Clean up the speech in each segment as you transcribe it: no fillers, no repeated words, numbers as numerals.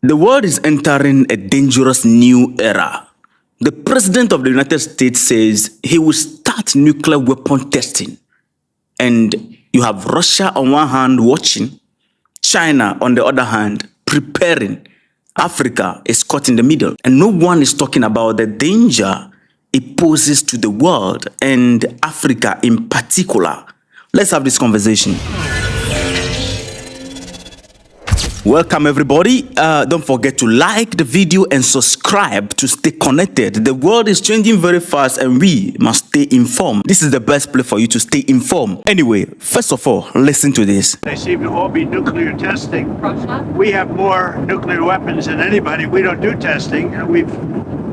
The world is entering a dangerous new era. The President of the United States says he will start nuclear weapon testing. And you have Russia on one hand watching, China on the other hand preparing. Africa is caught in the middle. And no one is talking about the danger it poses to the world and Africa in particular. Let's have this conversation. Welcome everybody. Don't forget to like the video and subscribe to stay connected. The world is changing very fast and we must stay informed. This is the best place for you to stay informed. Anyway, first of all, listen to this. They seem to all be nuclear testing. We have more nuclear weapons than anybody. We don't do testing. We've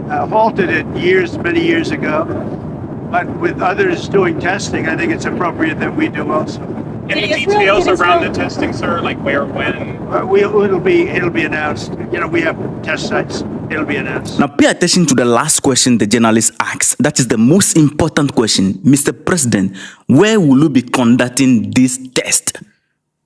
halted it many years ago. But with others doing testing, I think it's appropriate that we do also. Any details around the testing, sir? Like where, when? It'll be announced. You know, we have test sites. It'll be announced. Now pay attention to the last question the journalist asks. That is the most important question. Mr. President, where will you be conducting this test?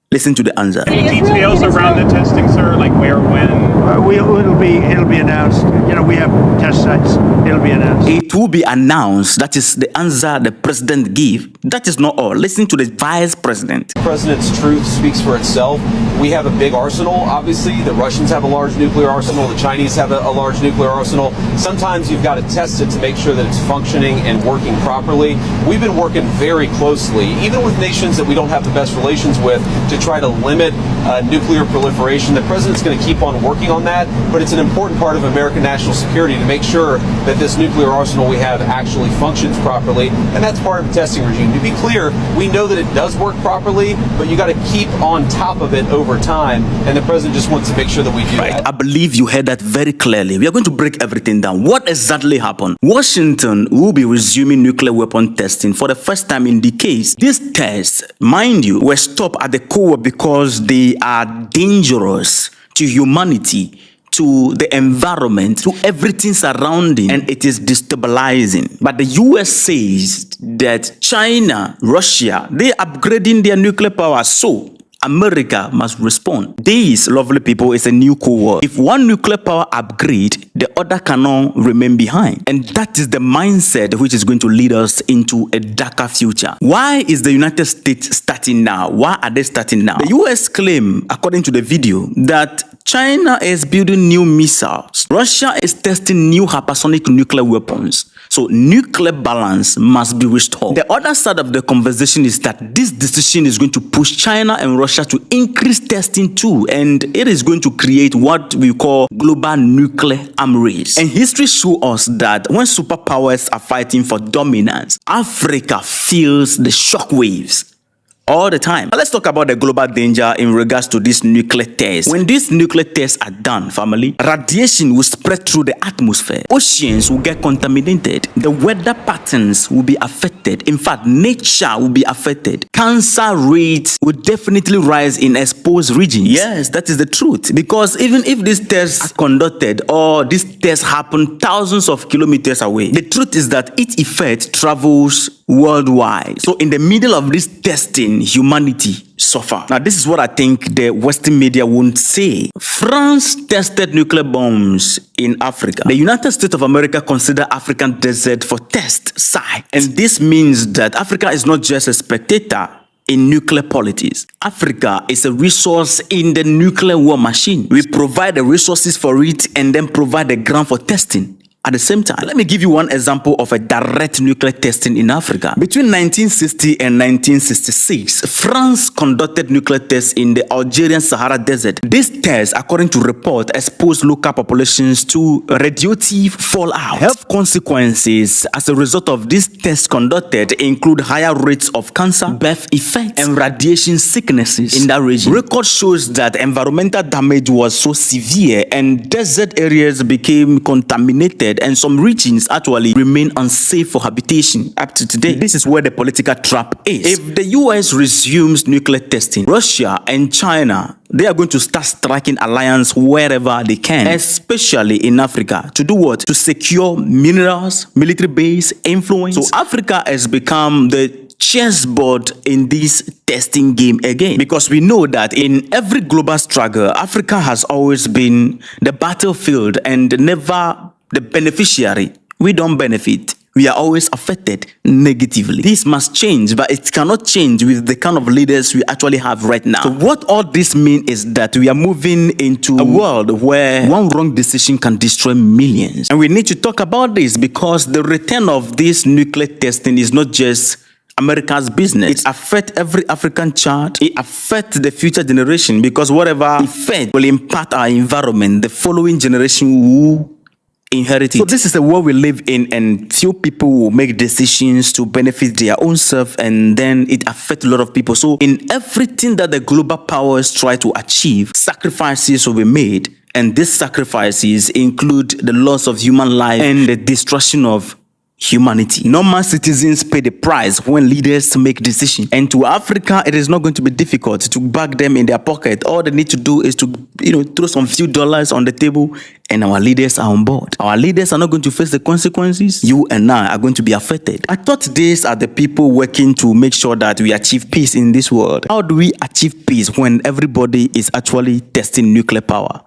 Listen to the answer. Any details around the testing, sir? Like where, when? It'll be announced. You know, we have test sites. It'll be announced. It will be announced. That is the answer the president gave. That is not all. Listen to the vice president. The president's truth speaks for itself. We have a big arsenal, obviously. The Russians have a large nuclear arsenal. The Chinese have a large nuclear arsenal. Sometimes you've got to test it to make sure that it's functioning and working properly. We've been working very closely, even with nations that we don't have the best relations with, to try to limit nuclear proliferation. The president's going to keep on working on that, but it's an important part of American national security to make sure that this nuclear arsenal we have actually functions properly, and that's part of the testing regime. To be clear, we know that it does work properly, but you got to keep on top of it over time, and the president just wants to make sure that we do that. I believe you heard that very clearly. We are going to break everything down. What exactly happened? Washington will be resuming nuclear weapon testing for the first time in decades. These tests, mind you, were stopped at the core because they are dangerous to humanity, to the environment, to everything surrounding, and it is destabilizing. But the US says that China, Russia, they are upgrading their nuclear power, so America must respond. This, lovely people, is a new Cold War. If one nuclear power upgrade, the other cannot remain behind. And that is the mindset which is going to lead us into a darker future. Why is the United States starting now? Why are they starting now? The US claim, according to the video, that China is building new missiles. Russia is testing new hypersonic nuclear weapons. So nuclear balance must be restored. The other side of the conversation is that this decision is going to push China and Russia to increase testing too, and it is going to create what we call global nuclear arms race. And history shows us that when superpowers are fighting for dominance, Africa feels the shockwaves all the time. Now let's talk about the global danger in regards to this nuclear test. When these nuclear tests are done, family, radiation will spread through the atmosphere. Oceans will get contaminated. The weather patterns will be affected. In fact, nature will be affected. Cancer rates will definitely rise in exposed regions. Yes, that is the truth. Because even if these tests are conducted or these tests happen thousands of kilometers away, the truth is that its effect travels worldwide. So in the middle of this testing, humanity suffer. Now this is what I think the Western media won't say. France tested nuclear bombs in Africa. The United States of America consider African desert for test site. And this means that Africa is not just a spectator in nuclear politics. Africa is a resource in the nuclear war machine. We provide the resources for it and then provide the ground for testing. At the same time, let me give you one example of a direct nuclear testing in Africa. Between 1960 and 1966, France conducted nuclear tests in the Algerian Sahara Desert. These tests, according to report, exposed local populations to radioactive fallout. Health consequences as a result of these tests conducted include higher rates of cancer, birth effects, and radiation sicknesses in that region. Record shows that environmental damage was so severe and desert areas became contaminated, and some regions actually remain unsafe for habitation up to today. This is where the political trap is. If the US resumes nuclear testing, Russia and China, they are going to start striking alliance wherever they can, especially in Africa. To do what? To secure minerals, military base, influence. So Africa has become the chessboard in this testing game again. Because we know that in every global struggle, Africa has always been the battlefield and never the beneficiary. We don't benefit. We are always affected negatively. This must change, but it cannot change with the kind of leaders we actually have right now. So what all this means is that we are moving into a world where one wrong decision can destroy millions. And we need to talk about this because the return of this nuclear testing is not just America's business. It affects every African child. It affects the future generation because whatever effect will impact our environment, the following generation will inherit it. So this is the world we live in, and few people will make decisions to benefit their own self, and then it affects a lot of people. So in everything that the global powers try to achieve, sacrifices will be made, and these sacrifices include the loss of human life and the destruction of humanity. Normal citizens pay the price when leaders make decisions. And to Africa, it is not going to be difficult to bag them in their pocket. All they need to do is to, throw some few dollars on the table, and our leaders are on board. Our leaders are not going to face the consequences. You and I are going to be affected. I thought these are the people working to make sure that we achieve peace in this world. How do we achieve peace when everybody is actually testing nuclear power?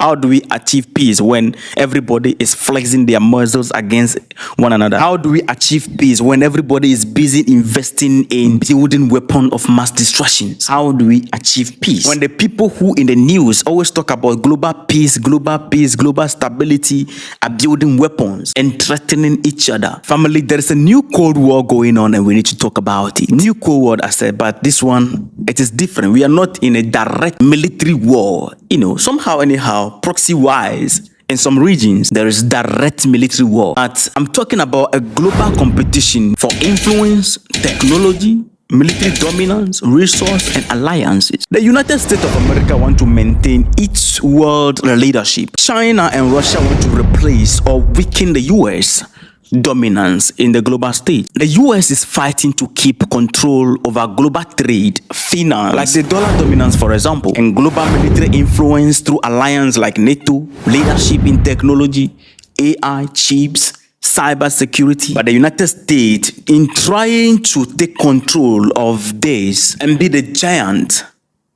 How do we achieve peace when everybody is flexing their muscles against one another? How do we achieve peace when everybody is busy investing in building weapons of mass destruction? How do we achieve peace when the people who in the news always talk about global peace, global stability are building weapons and threatening each other? Family, there is a new Cold War going on and we need to talk about it. New Cold War, I said, but this one, it is different. We are not in a direct military war. Somehow, anyhow, proxy-wise, in some regions, there is direct military war. But I'm talking about a global competition for influence, technology, military dominance, resource, and alliances. The United States of America want to maintain its world leadership. China and Russia want to replace or weaken the US dominance in the global stage. The US is fighting to keep control over global trade, finance, like the dollar dominance, for example, and global military influence through alliances like NATO, leadership in technology, AI, chips, cyber security. But the United States, in trying to take control of this and be the giant,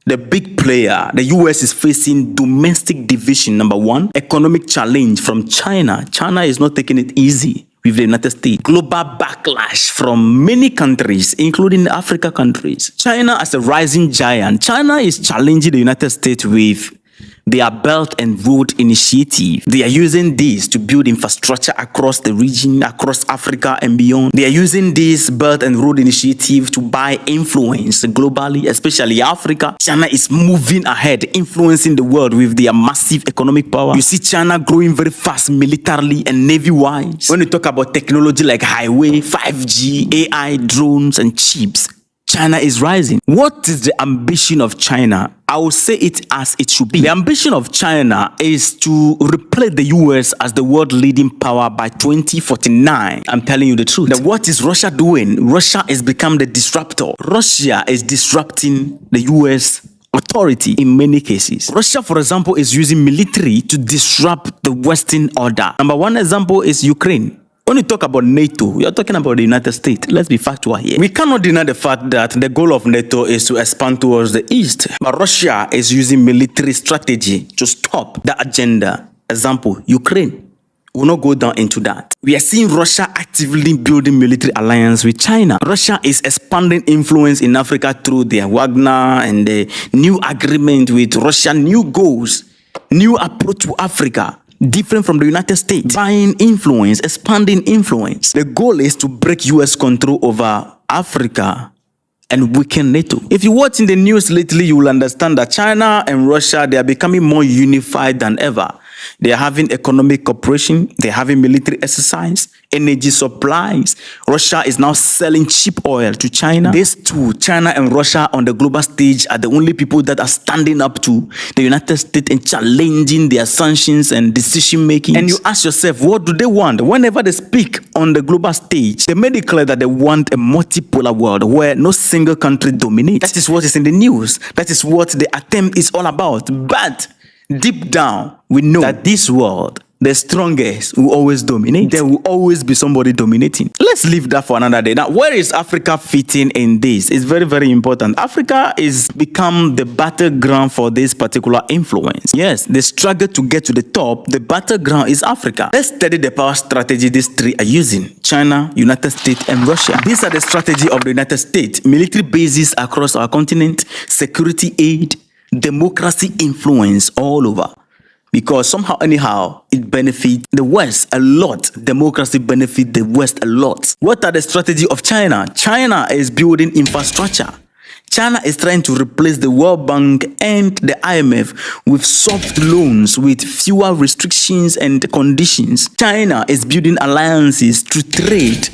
the big player, the US is facing domestic division. Number one, economic challenge from China. China is not taking it easy with the United States. Global backlash from many countries, including Africa countries. China as a rising giant. China is challenging the United States with their Belt and Road Initiative. They are using this to build infrastructure across the region, across Africa and beyond. They are using this Belt and Road Initiative to buy influence globally, especially Africa. China is moving ahead, influencing the world with their massive economic power. You see China growing very fast militarily and navy-wise. When you talk about technology like highway, 5G, AI, drones, and chips, China is rising. What is the ambition of China? I will say it as it should be. The ambition of China is to replace the US as the world leading power by 2049. I'm telling you the truth. Now, what is Russia doing? Russia has become the disruptor. Russia is disrupting the US authority in many cases. Russia, for example, is using military to disrupt the Western order. Number one example is Ukraine. When you talk about NATO, we are talking about the United States. Let's be factual here. We cannot deny the fact that the goal of NATO is to expand towards the east. But Russia is using military strategy to stop the agenda. Example, Ukraine. We'll not go down into that. We are seeing Russia actively building military alliance with China. Russia is expanding influence in Africa through their Wagner and the new agreement with Russia, new goals, new approach to Africa. Different from the United States, buying influence, expanding influence. The goal is to break US control over Africa and weaken NATO. If you watch in the news lately, you will understand that China and Russia, they are becoming more unified than ever. They are having economic cooperation. They are having military exercise, energy supplies. Russia is now selling cheap oil to China. These two, China and Russia on the global stage, are the only people that are standing up to the United States and challenging their sanctions and decision making. And you ask yourself, what do they want? Whenever they speak on the global stage, they made it clear that they want a multipolar world where no single country dominates. That is what is in the news. That is what the attempt is all about. But deep down, we know that this world, the strongest will always dominate. There will always be somebody dominating. Let's leave that for another day. Now, where is Africa fitting in this? It's very, very important. Africa is become the battleground for this particular influence. Yes, the struggle to get to the top, the battleground is Africa. Let's study the power strategy these three are using: China, United States, and Russia. These are the strategy of the United States: military bases across our continent, security aid, democracy influence all over. Because somehow, anyhow, it benefits the West a lot. Democracy benefits the West a lot. What are the strategy of China? China is building infrastructure. China is trying to replace the World Bank and the IMF with soft loans with fewer restrictions and conditions. China is building alliances to trade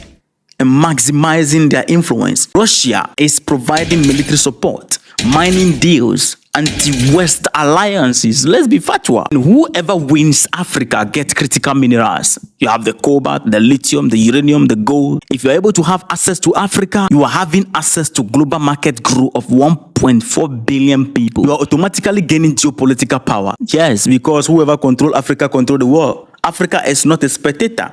and maximizing their influence. Russia is providing military support, mining deals, anti-West alliances. Let's be factual. And whoever wins Africa gets critical minerals. You have the cobalt, the lithium, the uranium, the gold. If you're able to have access to Africa, you are having access to global market growth of 1.4 billion people. You are automatically gaining geopolitical power. Yes, because whoever control Africa control the world. Africa is not a spectator.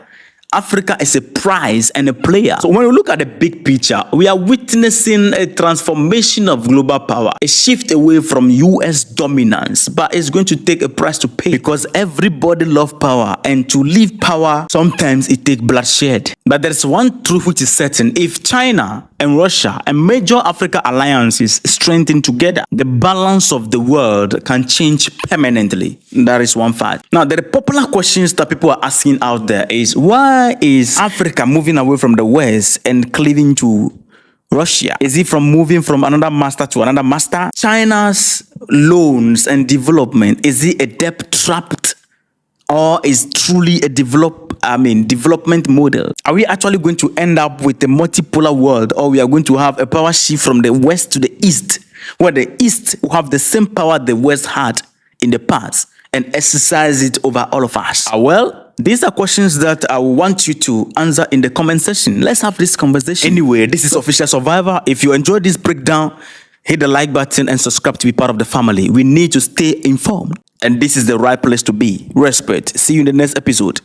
Africa is a prize and a player. So when we look at the big picture, we are witnessing a transformation of global power, a shift away from US dominance, but it's going to take a price to pay because everybody loves power, and to leave power, sometimes it takes bloodshed. But there's one truth which is certain: if China and Russia and major Africa alliances strengthen together, the balance of the world can change permanently. That is one fact. Now, the popular questions that people are asking out there is, why is Africa moving away from the West and cleaving to Russia? Is it from moving from another master to another master? China's loans and development, is it a debt trapped, or is truly a development model? Are we actually going to end up with a multipolar world, or we are going to have a power shift from the West to the East, where the East will have the same power the West had in the past and exercise it over all of us? Well, these are questions that I want you to answer in the comment section. Let's have this conversation. Anyway, this is Official Survivor. If you enjoyed this breakdown, hit the like button and subscribe to be part of the family. We need to stay informed, and this is the right place to be. Respect. See you in the next episode.